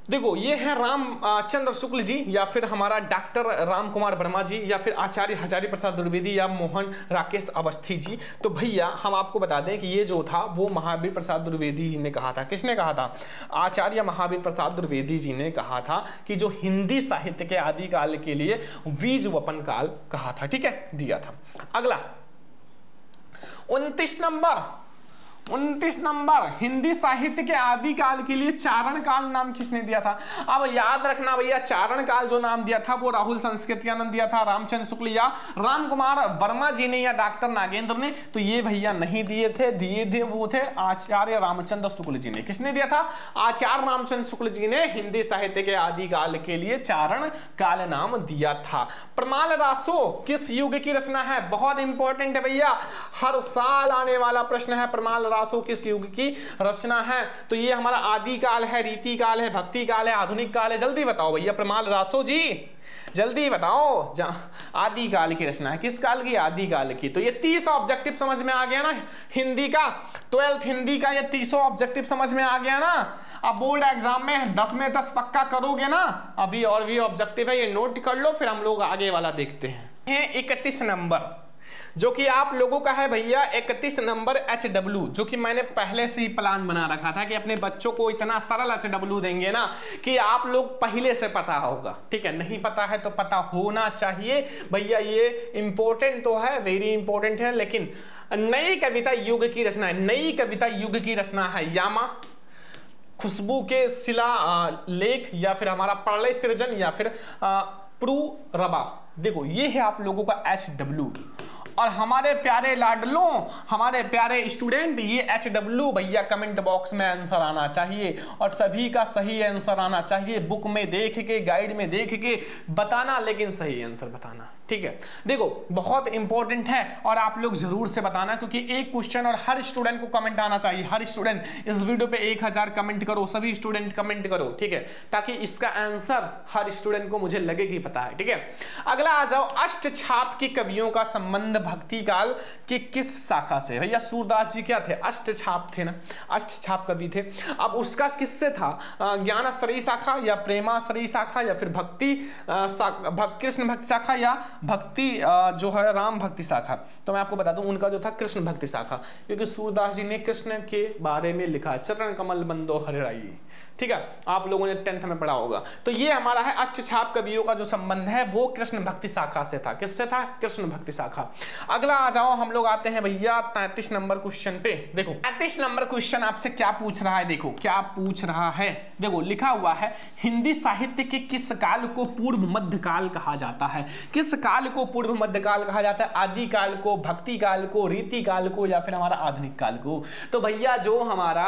देखो ये है रामचंद्र शुक्ल जी या फिर हमारा डॉक्टर राम कुमार वर्मा जी या फिर आचार्य हजारी प्रसाद द्विवेदी या मोहन राकेश अवस्थी जी। तो भैया हम आपको बता दें कि ये जो था वो महावीर प्रसाद द्विवेदी जी ने कहा था। किसने कहा था? आचार्य महावीर प्रसाद द्विवेदी जी ने कहा था कि जो हिंदी साहित्य के आदिकाल के लिए बीज वपन काल कहा था, ठीक है, दिया था। अगला 29 नंबर हिंदी साहित्य के आदिकाल के लिए चारण काल नाम किसने दिया था? अब याद रखना भैया, चारण काल जो नाम दिया था वो राहुल संस्कृत्यानंद दिया था, रामचंद्र शुक्ल या राम कुमार वर्मा जी ने या डॉक्टर नागेंद्र ने। तो ये भैया नहीं दिए थे वो थे आचार्य रामचंद्र शुक्ल जी ने। किसने दिया था? आचार्य रामचंद्र शुक्ल जी ने हिंदी साहित्य के आदिकाल के लिए चारण काल नाम दिया था। प्रमाल रासो किस युग की रचना है? बहुत इंपॉर्टेंट है भैया, हर साल आने वाला प्रश्न है। प्रमाल रासो किस युग की रचना है? तो ये हमारा आदिकाल है, रीति काल है, भक्ति काल है, आधुनिक काल है। जल्दी बताओ भैया प्रमाल रासो जी, जल्दी बताओ। आदिकाल की रचना है, किस काल की? आदिकाल की। तो ये 30 ऑब्जेक्टिव समझ में आ गया ना हिंदी का, 12th हिंदी का ये 30 ऑब्जेक्टिव समझ में आ गया ना। अब बोर्ड एग्जाम में 10 में 10 पक्का करोगे ना। अभी और भी ऑब्जेक्टिव है, ये नोट कर लो, फिर हम लोग आगे वाला देखते हैं। 31 नंबर जो कि आप लोगों का है भैया 31 नंबर HW, जो कि मैंने पहले से ही प्लान बना रखा था कि अपने बच्चों को इतना सरल HW देंगे ना कि आप लोग पहले से पता होगा, ठीक है। नहीं पता है तो पता होना चाहिए भैया, ये इंपॉर्टेंट तो है, वेरी इंपॉर्टेंट है। लेकिन नई कविता युग की रचना है, नई कविता युग की रचना है यामा, खुशबू के शिला लेख या फिर हमारा प्रलय सृजन या फिर प्रुरबा। देखो ये है आप लोगों का HW। और हमारे प्यारे लाडलों, हमारे प्यारे स्टूडेंट, ये HW भैया कमेंट बॉक्स में आंसर आना चाहिए और सभी का सही आंसर आना चाहिए। बुक में देख के, गाइड में देख के बताना, लेकिन सही आंसर बताना, ठीक है। देखो बहुत इंपॉर्टेंट है और आप लोग जरूर से बताना, क्योंकि एक क्वेश्चन और हर स्टूडेंट को कमेंट आना चाहिए। हर स्टूडेंट इस वीडियो पे 1000 कमेंट करो, सभी स्टूडेंट कमेंट करो, ठीक है, ताकि इसका आंसर हर स्टूडेंट को मुझे लगे कि पता है, ठीक है। अगला आ जाओ, अष्टछाप के कवियों का संबंध भक्ति काल की किस शाखा से? भैया सूरदास जी क्या थे? अष्टछाप थे ना, अष्टछाप कवि थे। अब उसका किससे था? ज्ञानाश्रयी शाखा या प्रेमाश्रयी शाखा या फिर भक्ति कृष्ण भक्ति शाखा या भक्ति जो है राम भक्ति शाखा? तो मैं आपको बता दूं उनका जो था कृष्ण भक्ति शाखा, क्योंकि सूरदास जी ने कृष्ण के बारे में लिखा, चरण कमल बंदो हरिराई, ठीक है, आप लोगों ने 10th में पढ़ा होगा। तो ये हमारा है अष्टछाप कवियों का जो संबंध है वो कृष्ण भक्ति शाखा से था। किससे था? कृष्ण भक्ति शाखा। अगला आ जाओ, हम लोग आते हैं भैया 33 नंबर क्वेश्चन पे। देखो 33 नंबर क्वेश्चन आपसे क्या पूछ रहा है, देखो क्या पूछ रहा है। देखो लिखा हुआ है, हिंदी साहित्य के किस काल को पूर्व मध्य काल कहा जाता है? किस काल को पूर्व मध्य काल कहा जाता है? आदि काल को, भक्ति काल को, रीति काल को या फिर हमारा आधुनिक काल को? तो भैया जो हमारा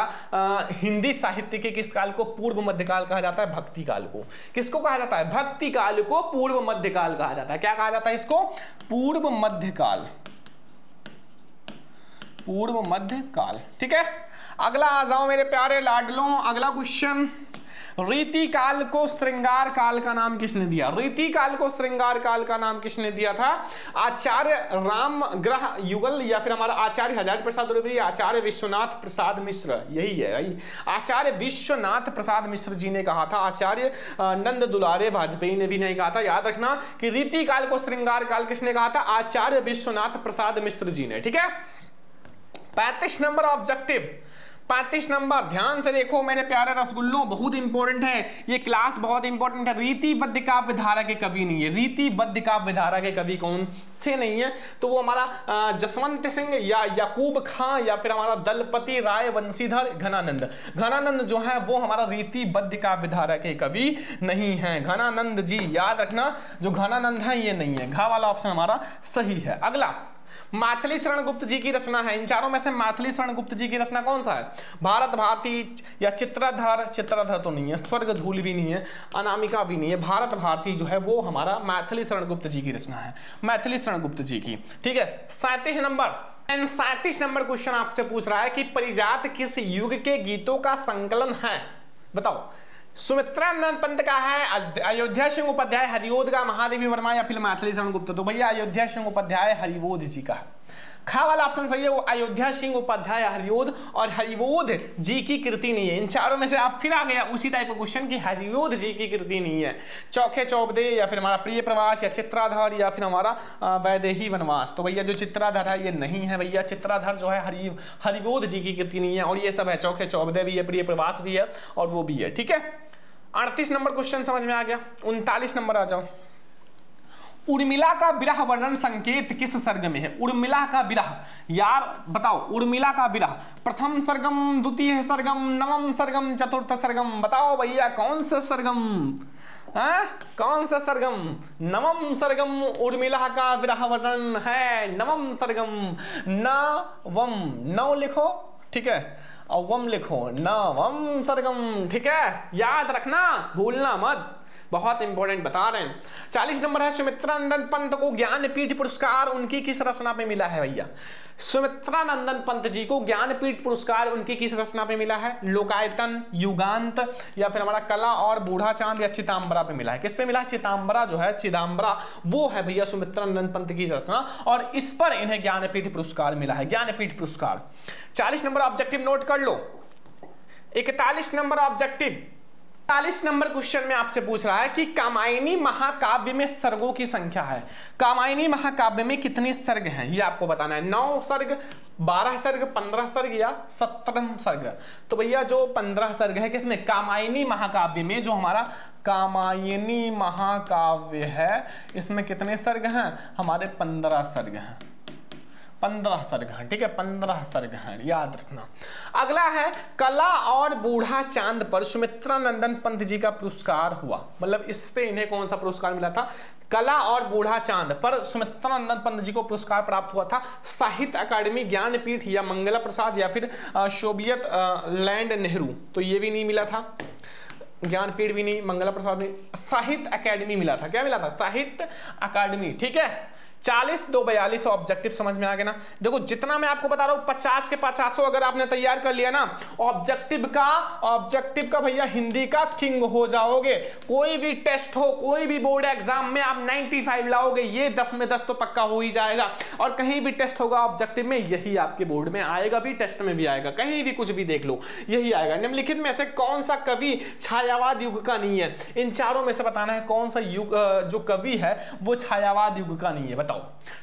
हिंदी साहित्य के किस काल को पूर्व मध्यकाल कहा जाता है? भक्ति काल को। किसको कहा जाता है? भक्ति काल को पूर्व मध्यकाल कहा जाता है। क्या कहा जाता है इसको? पूर्व मध्यकाल, पूर्व मध्यकाल, ठीक है। अगला आ जाओ मेरे प्यारे लाडलों, अगला क्वेश्चन, रीति काल को श्रृंगार काल का नाम किसने दिया? रीति काल को श्रृंगार काल का नाम किसने दिया था? आचार्य राम ग्रह युगल या फिर हमारा आचार्य हजारी प्रसाद द्विवेदी, आचार्य विश्वनाथ प्रसाद मिश्र, यही है भाई, आचार्य विश्वनाथ प्रसाद मिश्र जी ने कहा था। आचार्य नंद दुलारे वाजपेयी ने भी नहीं कहा था। याद रखना कि रीति काल को श्रृंगार काल किसने कहा था? आचार्य विश्वनाथ प्रसाद मिश्र जी ने, ठीक है। 35 नंबर ऑब्जेक्टिव 35 नंबर, ध्यान से देखो मेरे प्यारे रसगुल्लों, बहुत इंपॉर्टेंट है ये क्लास, बहुत इंपॉर्टेंट है। रीतिबद्ध काव्य धारा के कवि नहीं है, रीतिबद्ध काव्य धारा के कवि कौन से नहीं है? तो वो हमारा जसवंत सिंह या याकूब खां या फिर हमारा दलपति राय वंशीधर घनानंद। घनानंद जो है वो हमारा रीतिबद्ध काव्य धारा के कवि नहीं है। घनानंद जी याद रखना, जो घनानंद है ये नहीं है। घा वाला ऑप्शन हमारा सही है। अगला मैथिली शरण गुप्त जी की रचना है, इन चारों में से मैथिली शरण गुप्त जी की रचना कौन सा है? भारत भारती या चित्रधर? चित्रधर तो नहीं है, स्वर्गधूल भी नहीं है, अनामिका भी नहीं है। भारत भारती जो है वो हमारा मैथिली शरण गुप्त जी की रचना है, मैथिली शरण गुप्त जी की। ठीक है, 37 नंबर, 37 नंबर क्वेश्चन आपसे पूछ रहा है कि परिजात किस युग के गीतों का संकलन है? बताओ। सुमित्रानंद पंत का है, अयोध्या सिंह उपाध्याय, हरिओद का, महादेवी वर्मा या फिर मैथिली शरण गुप्त? तो भैया अयोध्या सिंह उपाध्याय हरिओद जी का है। खा वाला ऑप्शन सही है, वो अयोध्या सिंह उपाध्याय हरिओद, और हरिओद जी की कृति नहीं है। इन चारों में से आप फिर आ गया उसी टाइप का क्वेश्चन कि हरिओद जी की कृति नहीं है। चौखे चौबदे या फिर हमारा प्रिय प्रवास या चित्राधर या फिर हमारा वैदेही वनवास? तो भैया जो चित्राधर है ये नहीं है भैया, चित्राधर जो है हरिओद जी की कृति नहीं है। और ये सब है, चौखे चौबदे भी है, प्रिय प्रवास भी है और वो भी है। ठीक है, 38 नंबर क्वेश्चन समझ में आ गया। 39 नंबर आ जाओ। उर्मिला का विरह वर्णन संकेत किस सर्ग में है? उर्मिला का विरह, यार बताओ, उर्मिला का विरह प्रथम सर्गम, द्वितीय सर्गम, नवम सर्गम, चतुर्थ सर्गम? बताओ भैया कौन सा सर्गम? कौन सा सर्गम? नवम सर्गम उर्मिला का विरह वर्णन है, नवम सर्गम। नवम, नौ लिखो, ठीक है, और वम लिखो, नवम सर्गम। ठीक है, याद रखना, भूलना मत, बहुत इंपॉर्टेंट बता रहे हैं। 40 नंबर है, सुमित्रानंदन पंत को ज्ञानपीठ पुरस्कार उनकी किस रचना पे मिला है? भैया सुमित्रानंदन पंत जी को ज्ञानपीठ पुरस्कार उनकी किस रचना पे मिला है? लोकायतन, युगांत या फिर हमारा कला और बूढ़ा चांद या चिताम्बरा पे मिला है? किस पे मिला? चिताम्बरा जो है, चिदाम्बरा, वो है भैया सुमित्रानंदन पंत की रचना, और इस पर इन्हें ज्ञानपीठ पुरस्कार मिला है, ज्ञानपीठ पुरस्कार। 40 नंबर ऑब्जेक्टिव नोट कर लो। 41 नंबर ऑब्जेक्टिव, 40 नंबर क्वेश्चन में आपसे पूछ रहा है कि कामायनी महाकाव्य में सर्गों की संख्या है। कामायनी महाकाव्य में कितने सर्ग हैं ये आपको बताना है। 9 सर्ग, 12 सर्ग, 15 सर्ग या 17 सर्ग? तो भैया जो 15 सर्ग है किसमें? कामायनी महाकाव्य में। जो हमारा कामायनी महाकाव्य है इसमें कितने सर्ग हैं? हमारे 15 सर्ग हैं, 15 सर्ग हैं। ठीक है, 15 सर्ग हैं, याद रखना। अगला है, कला और बूढ़ा चांद पर सुमित्रानंदन पंत जी का पुरस्कार हुआ, मतलब इस पे इन्हें कौन सा पुरस्कार मिला था? कला और बूढ़ा चांद पर सुमित्रानंदन पंत जी को पुरस्कार प्राप्त हुआ था। साहित्य अकादमी, ज्ञानपीठ या मंगला प्रसाद या फिर सोवियत लैंड नेहरू? तो ये भी नहीं मिला था, ज्ञानपीठ भी नहीं, मंगला प्रसाद नहीं, साहित्य अकादमी मिला था। क्या मिला था? साहित्य अकादमी। ठीक है, 40 2 42 ऑब्जेक्टिव समझ में आ गया ना। देखो जितना मैं आपको बता रहा हूं 50 के 50 अगर आपने तैयार कर लिया ना, ऑब्जेक्टिव का भैया हिंदी का किंग हो जाओगे। कोई भी टेस्ट हो, कोई भी बोर्ड एग्जाम में आप 95 लाओगे, ये 10 में 10 तो पक्का हो ही जाएगा। और कहीं भी टेस्ट होगा ऑब्जेक्टिव में, यही आपके बोर्ड में आएगा भी, टेस्ट में भी आएगा, कहीं भी कुछ भी देख लो यही आएगा। निम्नलिखित में से कौन सा कवि छायावाद युग का नहीं है? इन चारों में से बताना है कौन सा युग जो कवि है वो छायावाद युग का नहीं है। बताओ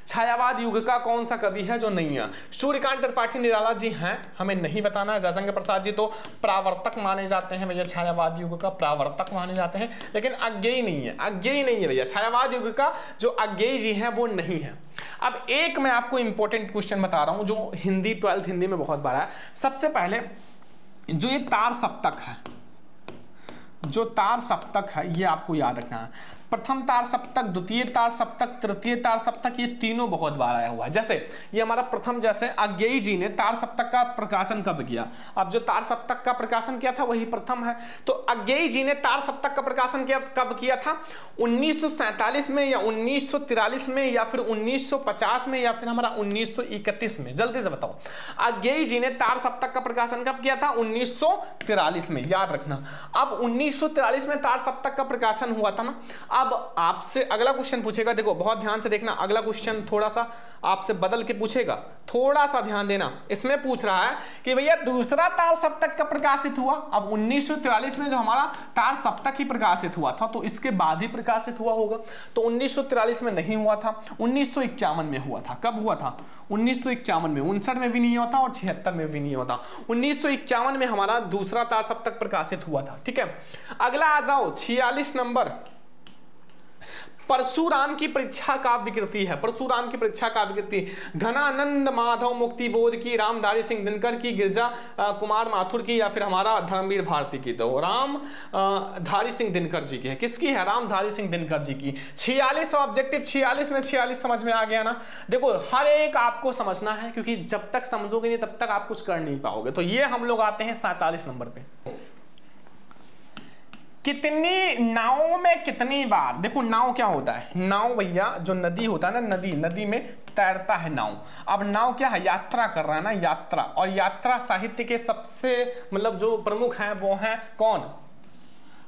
छायावाद युग का कौन सा कवि है जो नहीं है? सूर्यकांत त्रिपाठी निराला जी हैं, हमें नहीं बताना है। जयशंकर प्रसाद जी तो प्रावर्तक माने जाते हैं भैया, छायावाद युग का प्रावर्तक माने जाते हैं, लेकिन अज्ञेय नहीं है, अज्ञेय नहीं है भैया। छायावाद युग का जो अज्ञेय जी हैं वो नहीं है। अब एक मैं आपको इंपॉर्टेंट क्वेश्चन बता रहा हूं जो हिंदी 12th हिंदी में बहुत बड़ा है। सबसे पहले जो ये तार सप्तक है, जो तार सप्तक है ये आपको याद रखना है। प्रथम तार सप्तक, द्वितीय तार सप्तक, तृतीय तार सप्तक, ये तीनों बहुत बार आया हुआ है। जैसे ये हमारा प्रथम, जैसे अज्ञेय जी ने तार सप्तक का प्रकाशन कब किया? अब जो तार सप्तक का प्रकाशन किया था वही प्रथम है। तो अज्ञेय जी ने तार सप्तक का प्रकाशन कब किया था? 1947 में या 1943 में या फिर 1950 में या फिर हमारा 1931 में? जल्दी से बताओ। अज्ञेय जी ने तार सप्तक का प्रकाशन कब किया था? 1943 में, याद रखना। अब 1943 में तार सप्तक का प्रकाशन हुआ था ना। अब आपसे अगला क्वेश्चन पूछेगा, देखो बहुत ध्यान से देखना, अगला क्वेश्चन थोड़ा सा आपसे बदल के पूछेगा, थोड़ा सा ध्यान देना। इसमें पूछ रहा है कि भैया दूसरा तार सप्तक कब प्रकाशित हुआ। अब 1943 में जो हमारा तार सप्तक ही प्रकाशित हुआ था, तो इसके बाद ही प्रकाशित हुआ होगा। तो 1943 में नहीं हुआ था, 1951 में हुआ था। कब हुआ था? 1951 में। 59 में भी नहीं होता और 76 में भी नहीं होता। 1951 में हमारा दूसरा तार सप्तक प्रकाशित हुआ था। ठीक है, अगला आ जाओ 46 नंबर। परशुराम की परीक्षा काव्य कृति है। परशुराम की परीक्षा काव्य कृति घनानंद माधव मुक्तिबोध की, रामधारी सिंह दिनकर की, गिरजा कुमार माथुर की, या फिर हमारा धर्मवीर भारती की। तो रामधारी सिंह दिनकर जी की है। किसकी है? रामधारी सिंह दिनकर जी की। 46 ऑब्जेक्टिव, 46 में 46 समझ में आ गया ना। देखो हर एक आपको समझना है, क्योंकि जब तक समझोगे नहीं तब तक आप कुछ कर नहीं पाओगे। तो ये हम लोग आते हैं 47 नंबर पे। कितनी नावों में कितनी बार, देखो नाव क्या होता है? नाव भैया जो नदी होता है ना, नदी में तैरता है नाव। अब नाव क्या है? यात्रा कर रहा है ना, यात्रा। और यात्रा साहित्य के सबसे मतलब जो प्रमुख हैं वो हैं कौन?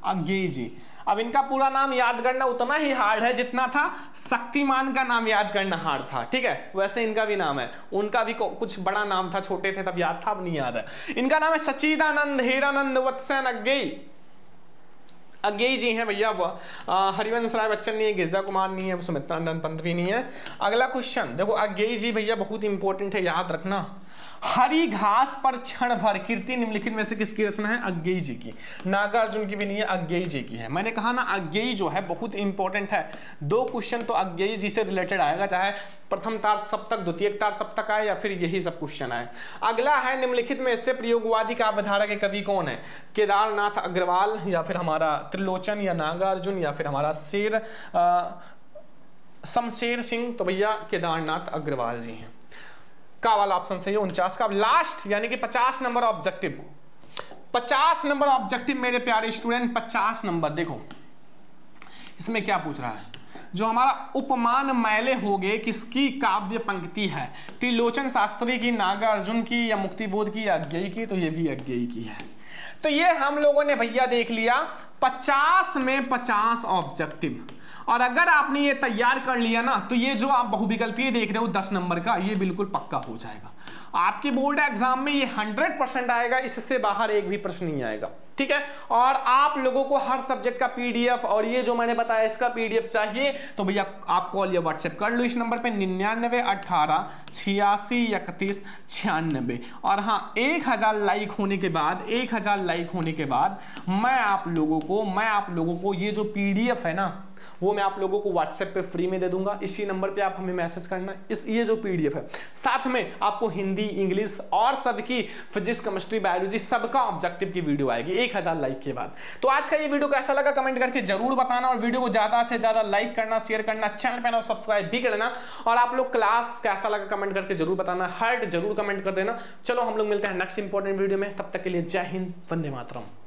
अज्ञेय जी। अब इनका पूरा नाम याद करना उतना ही हार्ड है जितना था शक्तिमान का नाम याद करना हार्ड था। ठीक है, वैसे इनका भी नाम है, उनका भी कुछ बड़ा नाम था, छोटे थे तब याद था, अब नहीं याद है। इनका नाम है सच्चिदानंद हीरानंद वत्सन अज्ञेय। अज्ञेय जी हैं भैया। वो हरिवंश राय बच्चन नहीं है, गिरजा कुमार नहीं है, सुमित्रा नंदन पंत भी नहीं है। अगला क्वेश्चन देखो, अज्ञेय जी भैया बहुत इंपॉर्टेंट है, याद रखना। हरी घास पर क्षण भर कृति निम्नलिखित में से किसकी रचना है? अज्ञेय जी की। नागार्जुन की भी नहीं है, अज्ञेय जी की है। मैंने कहा ना अज्ञेय जो है बहुत इंपॉर्टेंट है। 2 क्वेश्चन तो अज्ञेय जी से रिलेटेड आएगा, चाहे प्रथम तार सप्तक, द्वितीय तार सप्तक आए या फिर यही सब क्वेश्चन आए। अगला है निम्नलिखित में से प्रयोगवादी काव्यधारा के कवि कौन है? केदारनाथ अग्रवाल, या फिर हमारा त्रिलोचन, या नागार्जुन, या फिर हमारा शमशेर सिंह। तो भैया केदारनाथ अग्रवाल जी हैं। का वाला ऑप्शन सही है 49 का। लास्ट यानी कि 50 नंबर ऑब्जेक्टिव। 50 नंबर ऑब्जेक्टिव मेरे प्यारे स्टूडेंट, 50 नंबर। देखो इसमें क्या पूछ रहा है? जो हमारा उपमान मैले होगे किसकी काव्य पंक्ति है? त्रिलोचन शास्त्री की, नागार्जुन की, या मुक्तिबोध की, या अज्ञेय की? तो ये भी अज्ञेय की है। तो ये हम लोगों ने भैया देख लिया 50 में 50 ऑब्जेक्टिव। और अगर आपने ये तैयार कर लिया ना, तो ये जो आप बहुविकल्पीय देख रहे हो 10 नंबर का, ये बिल्कुल पक्का हो जाएगा। आपके बोर्ड एग्जाम में ये 100% आएगा, इससे बाहर एक भी प्रश्न नहीं आएगा। ठीक है, और आप लोगों को हर सब्जेक्ट का पीडीएफ और ये जो मैंने बताया इसका पीडीएफ चाहिए तो भैया आप कॉल या व्हाट्सएप कर लो इस नंबर पे 99 18 86 31 96। और हाँ, 1000 लाइक होने के बाद, 1000 लाइक होने के बाद मैं आप लोगों को ये जो पीडीएफ है ना, वो मैं आप लोगों को व्हाट्सएप पे फ्री में दे दूंगा। इसी नंबर पे आप हमें मैसेज करना। ये जो पीडीएफ है, साथ में आपको हिंदी, इंग्लिश और सबकी फिजिक्स, केमिस्ट्री, बायोलॉजी सबका ऑब्जेक्टिव की वीडियो आएगी 1000 लाइक के बाद। तो आज का ये वीडियो कैसा लगा कमेंट करके जरूर बताना, और वीडियो को ज्यादा से ज्यादा लाइक करना, शेयर करना, चैनल पे ना सब्सक्राइब भी करना। और आप लोग क्लास कैसा लगा कमेंट करके जरूर बताना, हार्ट जरूर कमेंट कर देना। चलो हम लोग मिलते हैं नेक्स्ट इंपॉर्टेंट वीडियो में, तब तक के लिए जय हिंद, वंदे मातरम।